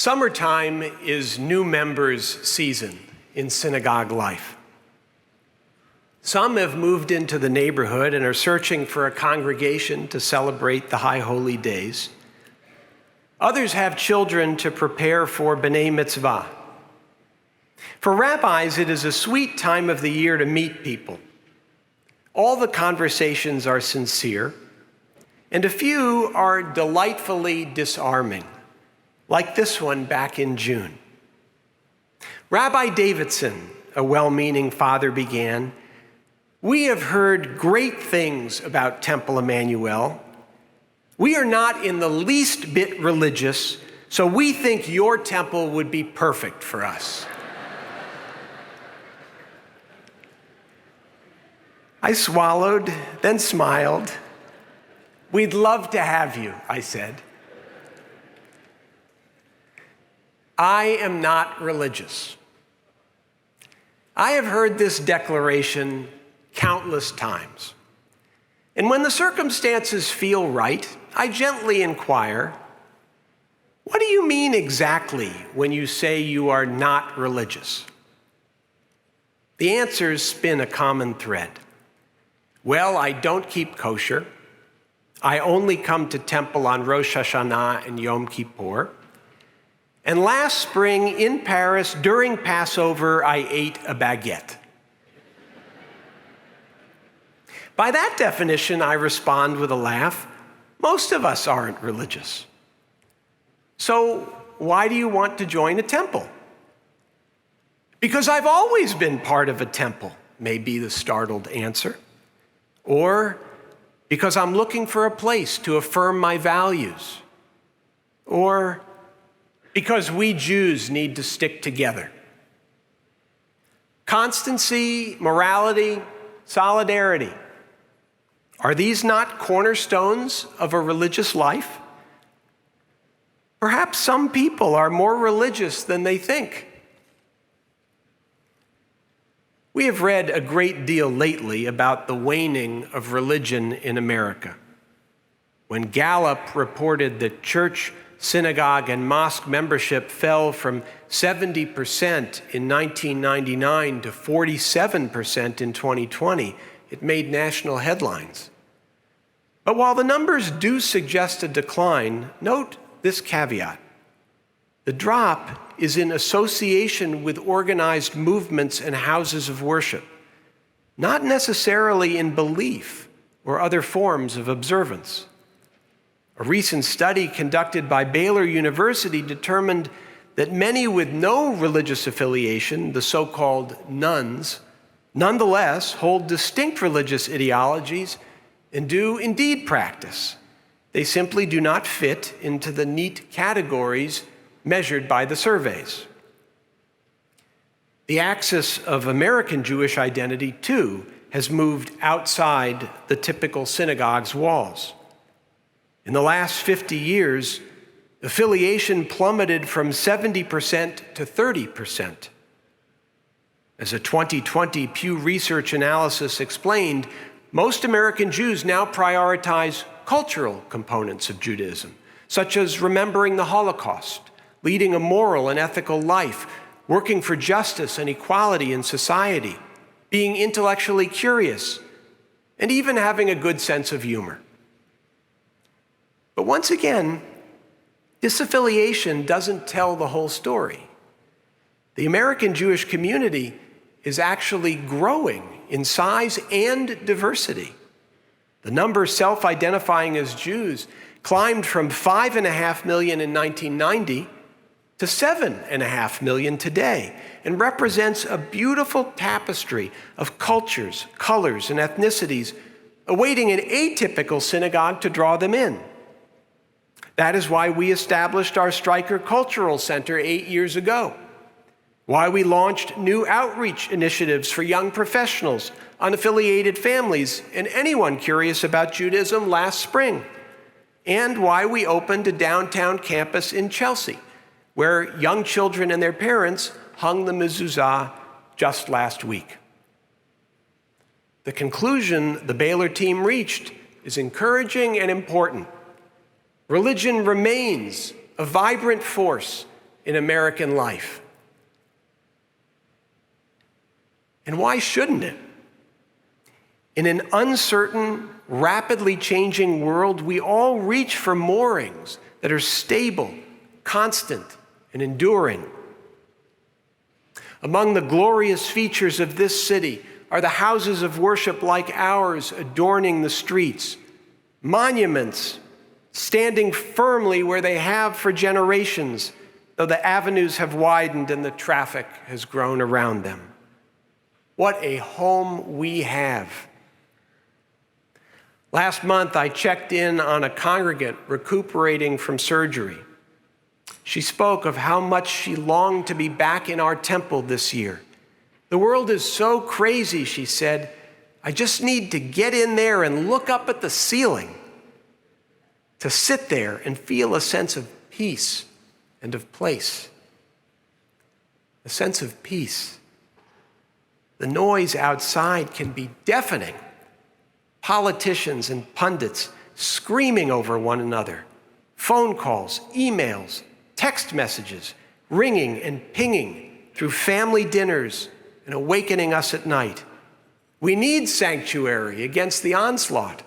Summertime is new members' season in synagogue life. Some have moved into the neighborhood and are searching for a congregation to celebrate the high holy days. Others have children to prepare for B'nai Mitzvah. For rabbis, it is a sweet time of the year to meet people. All the conversations are sincere, and a few are delightfully disarming, like this one back in June. Rabbi Davidson, a well-meaning father, began, "We have heard great things about Temple Emanu-El. We are not in the least bit religious, so we think your temple would be perfect for us." I swallowed, then smiled. "We'd love to have you," I said. I am not religious. I have heard this declaration countless times. And when the circumstances feel right, I gently inquire, what do you mean exactly when you say you are not religious? The answers spin a common thread. Well, I don't keep kosher. I only come to temple on Rosh Hashanah and Yom Kippur. And last spring in Paris, during Passover, I ate a baguette. By that definition, I respond with a laugh, most of us aren't religious. So why do you want to join a temple? Because I've always been part of a temple, may be the startled answer. Or because I'm looking for a place to affirm my values. Or because we Jews need to stick together. Constancy, morality, solidarity. Are these not cornerstones of a religious life? Perhaps some people are more religious than they think. We have read a great deal lately about the waning of religion in America. When Gallup reported that church, synagogue, and mosque membership fell from 70% in 1999 to 47% in 2020, it made national headlines. But while the numbers do suggest a decline, note this caveat. The drop is in association with organized movements and houses of worship, not necessarily in belief or other forms of observance. A recent study conducted by Baylor University determined that many with no religious affiliation, the so-called nones, nonetheless hold distinct religious ideologies and do indeed practice. They simply do not fit into the neat categories measured by the surveys. The axis of American Jewish identity, too, has moved outside the typical synagogue's walls. In the last 50 years, affiliation plummeted from 70% to 30%. As a 2020 Pew Research analysis explained, most American Jews now prioritize cultural components of Judaism, such as remembering the Holocaust, leading a moral and ethical life, working for justice and equality in society, being intellectually curious, and even having a good sense of humor. But once again, disaffiliation doesn't tell the whole story. The American Jewish community is actually growing in size and diversity. The number self-identifying as Jews climbed from 5.5 million in 1990 to 7.5 million today, and represents a beautiful tapestry of cultures, colors, and ethnicities, awaiting an atypical synagogue to draw them in. That is why we established our Stryker Cultural Center 8 years ago, why we launched new outreach initiatives for young professionals, unaffiliated families, and anyone curious about Judaism last spring, and why we opened a downtown campus in Chelsea, where young children and their parents hung the mezuzah just last week. The conclusion the Baylor team reached is encouraging and important. Religion remains a vibrant force in American life. And why shouldn't it? In an uncertain, rapidly changing world, we all reach for moorings that are stable, constant, and enduring. Among the glorious features of this city are the houses of worship like ours adorning the streets, monuments standing firmly where they have for generations, though the avenues have widened and the traffic has grown around them. What a home we have. Last month, I checked in on a congregant recuperating from surgery. She spoke of how much she longed to be back in our temple this year. The world is so crazy, she said. I just need to get in there and look up at the ceiling, to sit there and feel a sense of peace and of place. A sense of peace. The noise outside can be deafening. Politicians and pundits screaming over one another. Phone calls, emails, text messages, ringing and pinging through family dinners and awakening us at night. We need sanctuary against the onslaught.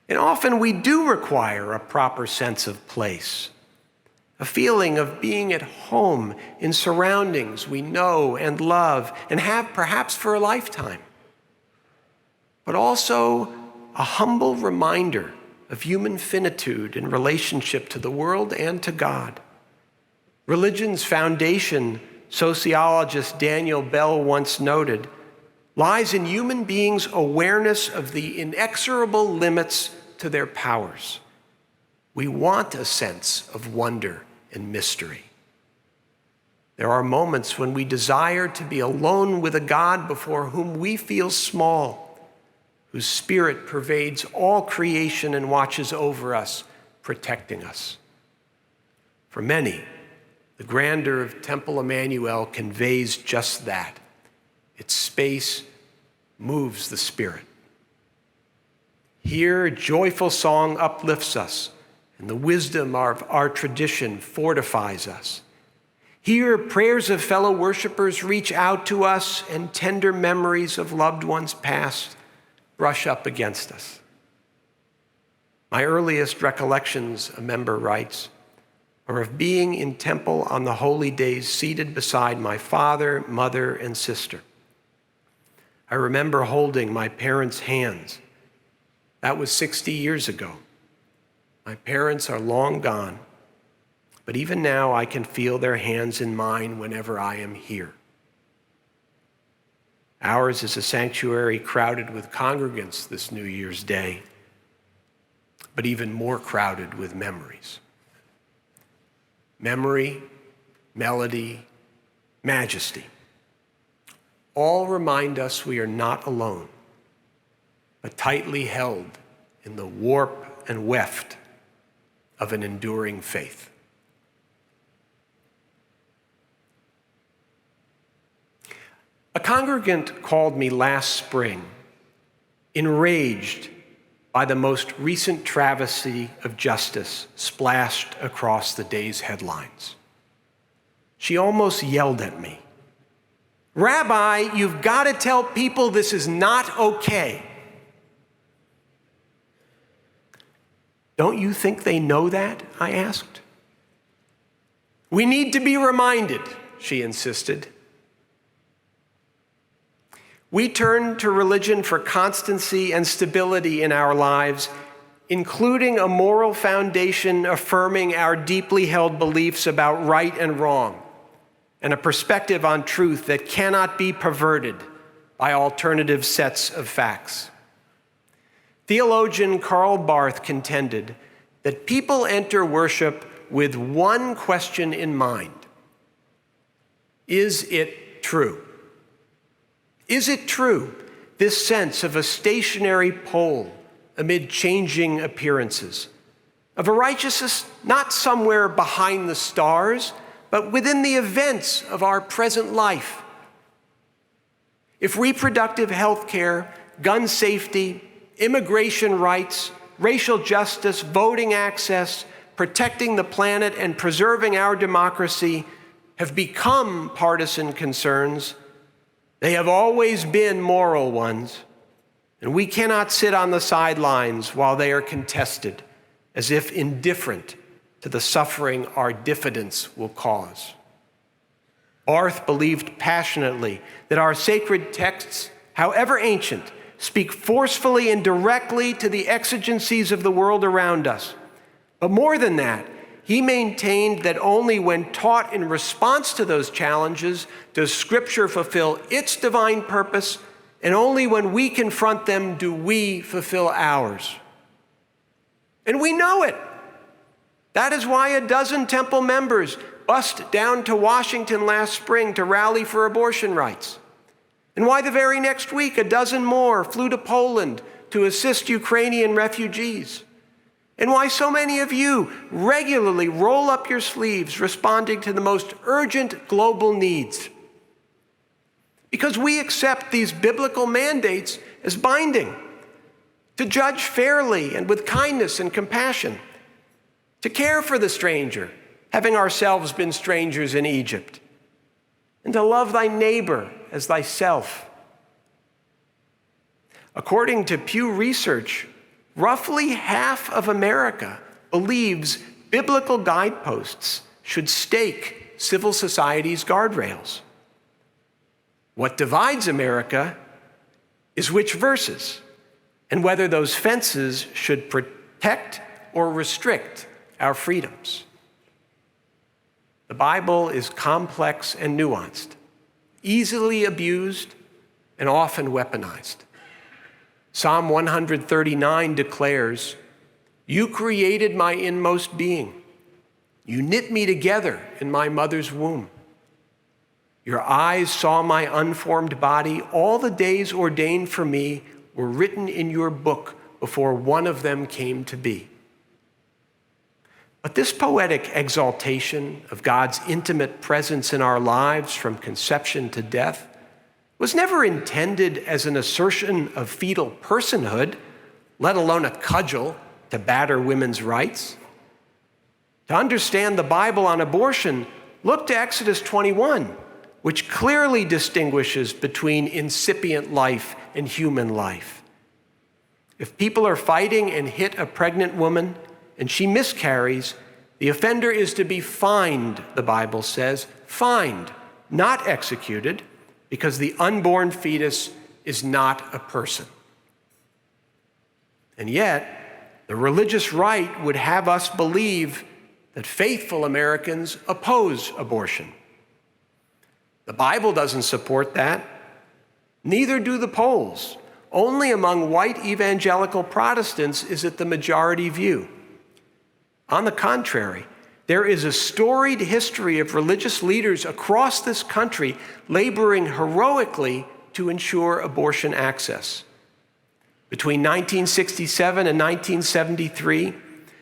And often we do require a proper sense of place, a feeling of being at home in surroundings we know and love and have perhaps for a lifetime, but also a humble reminder of human finitude in relationship to the world and to God. Religion's foundation, sociologist Daniel Bell once noted, lies in human beings' awareness of the inexorable limits to their powers. We want a sense of wonder and mystery. There are moments when we desire to be alone with a God before whom we feel small, whose spirit pervades all creation and watches over us, protecting us. For many, the grandeur of Temple Emanu-El conveys just that. Its space moves the spirit. Here, joyful song uplifts us, and the wisdom of our tradition fortifies us. Here, prayers of fellow worshipers reach out to us, and tender memories of loved ones past brush up against us. My earliest recollections, a member writes, are of being in temple on the holy days, seated beside my father, mother, and sister. I remember holding my parents' hands. That was 60 years ago. My parents are long gone, but even now I can feel their hands in mine whenever I am here. Ours is a sanctuary crowded with congregants this New Year's Day, but even more crowded with memories. Memory, melody, majesty. All remind us we are not alone, but tightly held in the warp and weft of an enduring faith. A congregant called me last spring, enraged by the most recent travesty of justice splashed across the day's headlines. She almost yelled at me, "Rabbi, you've got to tell people this is not okay." "Don't you think they know that?" I asked. "We need to be reminded," she insisted. We turn to religion for constancy and stability in our lives, including a moral foundation affirming our deeply held beliefs about right and wrong, and a perspective on truth that cannot be perverted by alternative sets of facts. Theologian Karl Barth contended that people enter worship with one question in mind: is it true? Is it true, this sense of a stationary pole amid changing appearances, of a righteousness not somewhere behind the stars, but within the events of our present life? If reproductive health care, gun safety, immigration rights, racial justice, voting access, protecting the planet, and preserving our democracy have become partisan concerns, they have always been moral ones, and we cannot sit on the sidelines while they are contested, as if indifferent to the suffering our diffidence will cause. Barth believed passionately that our sacred texts, however ancient, speak forcefully and directly to the exigencies of the world around us. But more than that, he maintained that only when taught in response to those challenges does Scripture fulfill its divine purpose, and only when we confront them do we fulfill ours. And we know it. That is why a dozen temple members bussed down to Washington last spring to rally for abortion rights, and why the very next week a dozen more flew to Poland to assist Ukrainian refugees, and why so many of you regularly roll up your sleeves responding to the most urgent global needs. Because we accept these biblical mandates as binding, to judge fairly and with kindness and compassion, to care for the stranger, having ourselves been strangers in Egypt, and to love thy neighbor as thyself. According to Pew Research, roughly half of America believes biblical guideposts should stake civil society's guardrails. What divides America is which verses, and whether those fences should protect or restrict our freedoms. The Bible is complex and nuanced, easily abused and often weaponized. Psalm 139 declares, "You created my inmost being. You knit me together in my mother's womb. Your eyes saw my unformed body. All the days ordained for me were written in your book before one of them came to be." But this poetic exaltation of God's intimate presence in our lives from conception to death was never intended as an assertion of fetal personhood, let alone a cudgel to batter women's rights. To understand the Bible on abortion, look to Exodus 21, which clearly distinguishes between incipient life and human life. If people are fighting and hit a pregnant woman and she miscarries, the offender is to be fined, the Bible says, fined, not executed, because the unborn fetus is not a person. And yet, the religious right would have us believe that faithful Americans oppose abortion. The Bible doesn't support that. Neither do the polls. Only among white evangelical Protestants is it the majority view. On the contrary, there is a storied history of religious leaders across this country laboring heroically to ensure abortion access. Between 1967 and 1973,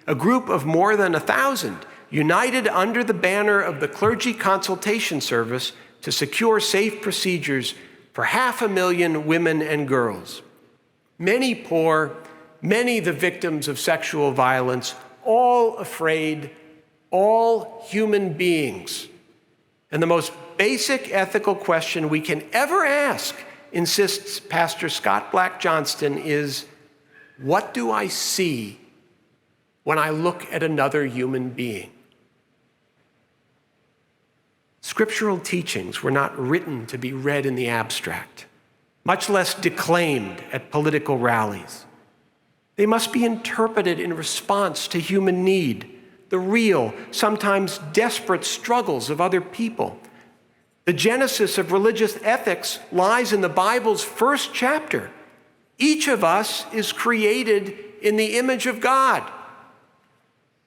a group of more than 1,000 united under the banner of the Clergy Consultation Service to secure safe procedures for 500,000 women and girls. Many poor, many the victims of sexual violence, all afraid, all human beings. And the most basic ethical question we can ever ask, insists Pastor Scott Black Johnston, is, what do I see when I look at another human being? Scriptural teachings were not written to be read in the abstract, much less declaimed at political rallies. They must be interpreted in response to human need, the real, sometimes desperate struggles of other people. The genesis of religious ethics lies in the Bible's first chapter. Each of us is created in the image of God.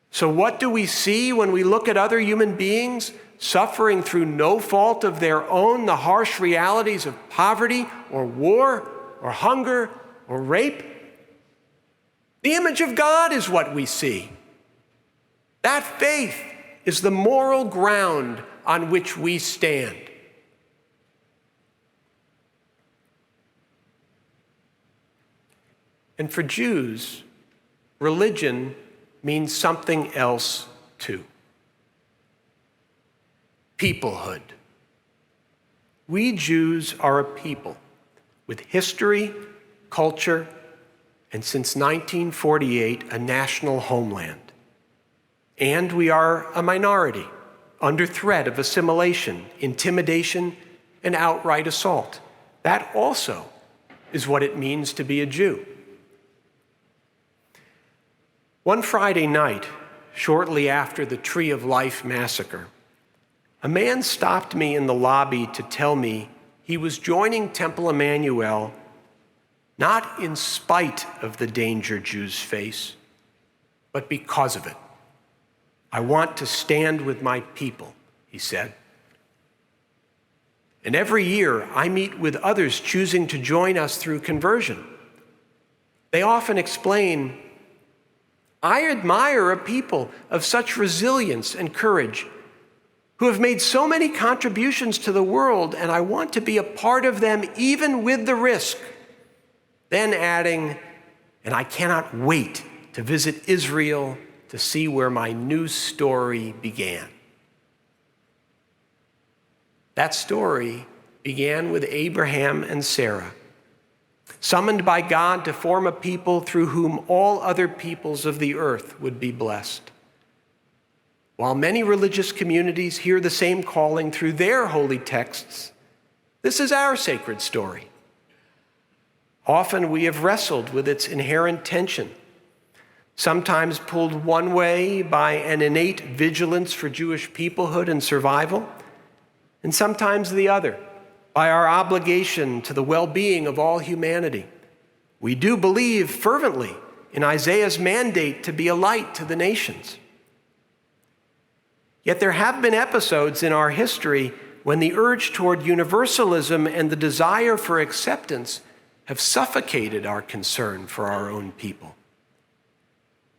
So what do we see when we look at other human beings suffering through no fault of their own the harsh realities of poverty or war or hunger or rape? The image of God is what we see. That faith is the moral ground on which we stand. And for Jews, religion means something else too. Peoplehood. We Jews are a people with history, culture, and since 1948, a national homeland. And we are a minority under threat of assimilation, intimidation, and outright assault. That also is what it means to be a Jew. One Friday night, shortly after the Tree of Life massacre, a man stopped me in the lobby to tell me he was joining Temple Emanu-El not in spite of the danger Jews face, but because of it. I want to stand with my people, he said. And every year, I meet with others choosing to join us through conversion. They often explain, I admire a people of such resilience and courage who have made so many contributions to the world, and I want to be a part of them even with the risk. Then adding, and I cannot wait to visit Israel to see where my new story began. That story began with Abraham and Sarah, summoned by God to form a people through whom all other peoples of the earth would be blessed. While many religious communities hear the same calling through their holy texts, this is our sacred story. Often we have wrestled with its inherent tension, sometimes pulled one way by an innate vigilance for Jewish peoplehood and survival, and sometimes the other by our obligation to the well-being of all humanity. We do believe fervently in Isaiah's mandate to be a light to the nations. Yet there have been episodes in our history when the urge toward universalism and the desire for acceptance have suffocated our concern for our own people.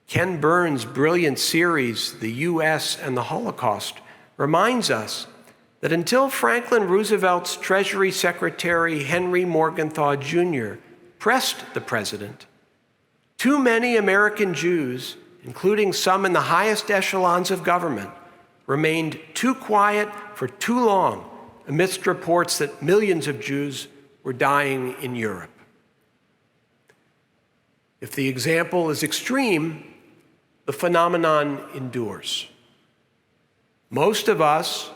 Ken Burns' brilliant series, The U.S. and the Holocaust, reminds us that until Franklin Roosevelt's Treasury Secretary Henry Morgenthau Jr. pressed the president, too many American Jews, including some in the highest echelons of government, remained too quiet for too long amidst reports that millions of Jews were dying in Europe. If the example is extreme, the phenomenon endures. Most of us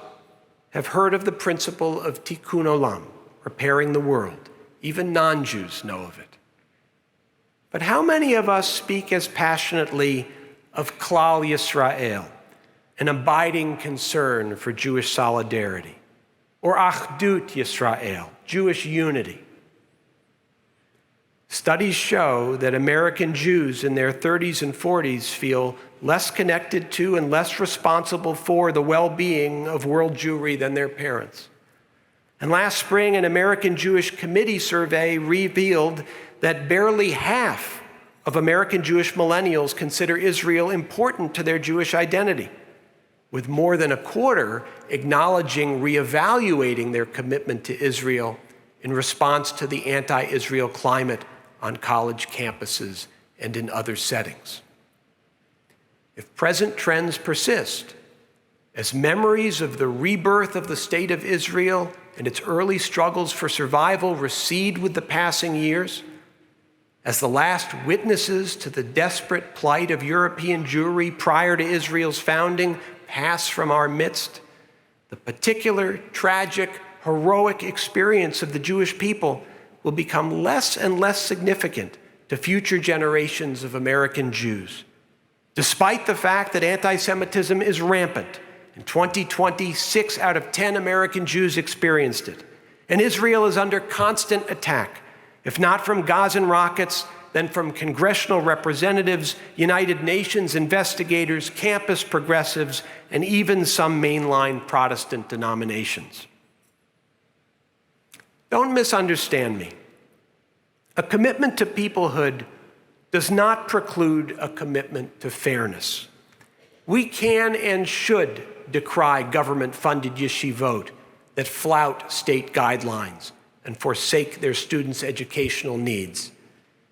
have heard of the principle of tikkun olam, repairing the world. Even non-Jews know of it. But how many of us speak as passionately of Klal Yisrael, an abiding concern for Jewish solidarity, or Achdut Yisrael, Jewish unity? Studies show that American Jews in their 30s and 40s feel less connected to and less responsible for the well-being of world Jewry than their parents. And last spring, an American Jewish Committee survey revealed that barely half of American Jewish millennials consider Israel important to their Jewish identity, with more than a quarter acknowledging reevaluating their commitment to Israel in response to the anti-Israel climate on college campuses and in other settings. If present trends persist, as memories of the rebirth of the State of Israel and its early struggles for survival recede with the passing years, as the last witnesses to the desperate plight of European Jewry prior to Israel's founding pass from our midst, the particular, tragic, heroic experience of the Jewish people will become less and less significant to future generations of American Jews, despite the fact that anti-Semitism is rampant. In 2020, 6 out of 10 American Jews experienced it. And Israel is under constant attack, if not from Gazan rockets, then from congressional representatives, United Nations investigators, campus progressives, and even some mainline Protestant denominations. Don't misunderstand me. A commitment to peoplehood does not preclude a commitment to fairness. We can and should decry government-funded yeshivot that flout state guidelines and forsake their students' educational needs.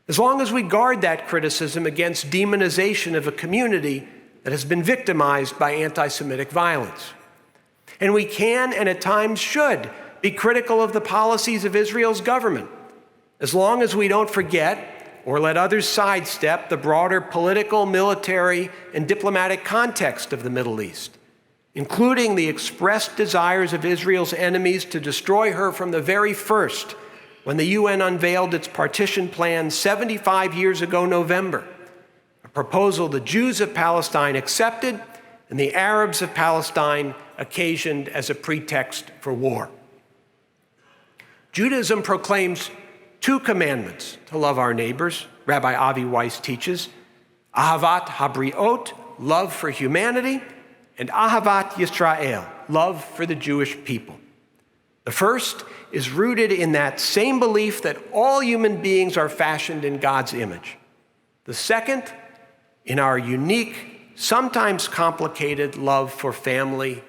as long as we guard that criticism against demonization of a community that has been victimized by anti-Semitic violence. And we can, and at times should, be critical of the policies of Israel's government, as long as we don't forget or let others sidestep the broader political, military, and diplomatic context of the Middle East, including the expressed desires of Israel's enemies to destroy her from the very first, when the UN unveiled its partition plan 75 years ago November, a proposal the Jews of Palestine accepted and the Arabs of Palestine occasioned as a pretext for war. Judaism proclaims two commandments to love our neighbors, Rabbi Avi Weiss teaches: Ahavat Habriot, love for humanity, and Ahavat Yisrael, love for the Jewish people. The first is rooted in that same belief that all human beings are fashioned in God's image. The second, in our unique, sometimes complicated love for family,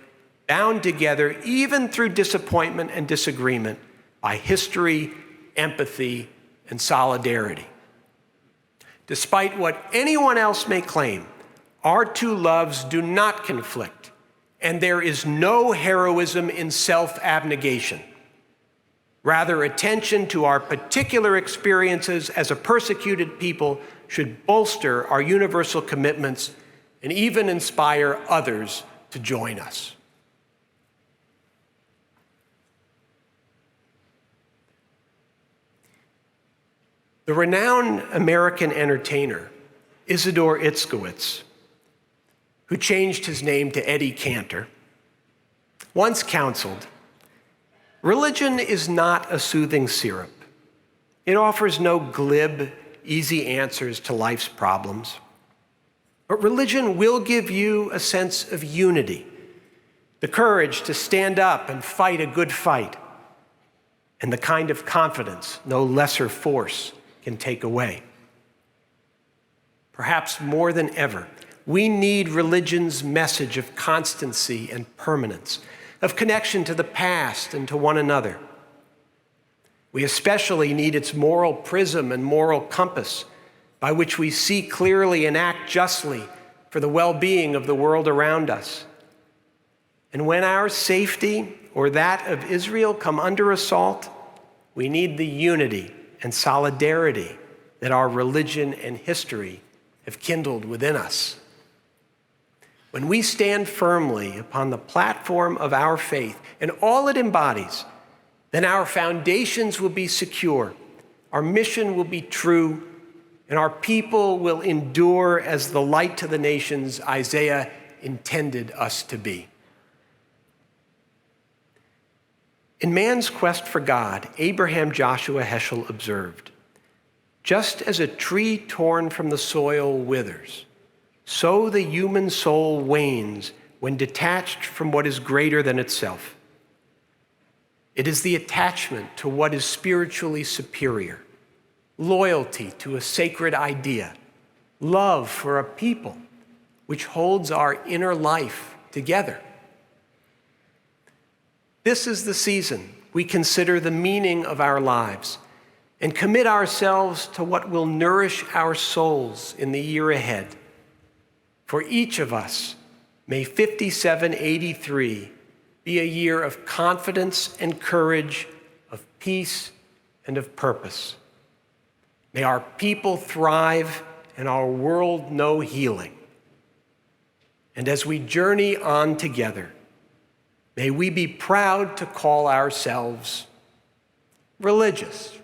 bound together even through disappointment and disagreement by history, empathy, and solidarity. Despite what anyone else may claim, our two loves do not conflict, and there is no heroism in self-abnegation. Rather, attention to our particular experiences as a persecuted people should bolster our universal commitments and even inspire others to join us. The renowned American entertainer Isidore Itzkowitz, who changed his name to Eddie Cantor, once counseled, "Religion is not a soothing syrup. It offers no glib, easy answers to life's problems. But religion will give you a sense of unity, the courage to stand up and fight a good fight, and the kind of confidence no lesser force can take away." Perhaps more than ever, we need religion's message of constancy and permanence, of connection to the past and to one another. We especially need its moral prism and moral compass by which we see clearly and act justly for the well-being of the world around us. And when our safety or that of Israel come under assault, we need the unity and solidarity that our religion and history have kindled within us. When we stand firmly upon the platform of our faith and all it embodies, then our foundations will be secure, our mission will be true, and our people will endure as the light to the nations Isaiah intended us to be. In man's quest for God, Abraham Joshua Heschel observed, "Just as a tree torn from the soil withers, so the human soul wanes when detached from what is greater than itself. It is the attachment to what is spiritually superior, loyalty to a sacred idea, love for a people, which holds our inner life together." This is the season we consider the meaning of our lives and commit ourselves to what will nourish our souls in the year ahead. For each of us, may 5783 be a year of confidence and courage, of peace and of purpose. May our people thrive and our world know healing. And as we journey on together, may we be proud to call ourselves religious.